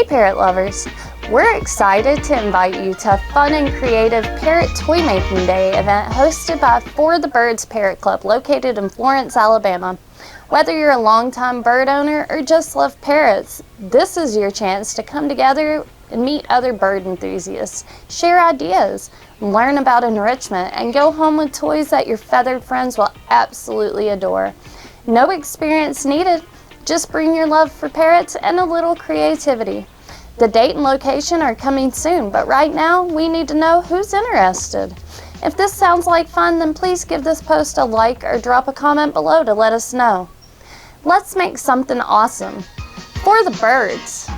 Hey parrot lovers! We're excited to invite you to a fun and creative Parrot Toy Making Day event hosted by the Birds Parrot Club located in Florence, Alabama. Whether you're a longtime bird owner or just love parrots, this is your chance to come together and meet other bird enthusiasts, share ideas, learn about enrichment, and go home with toys that your feathered friends will absolutely adore. No experience needed, just bring your love for parrots and a little creativity. The date and location are coming soon, but right now we need to know who's interested. If this sounds like fun, then please give this post a like or drop a comment below to let us know. Let's make something awesome for the birds.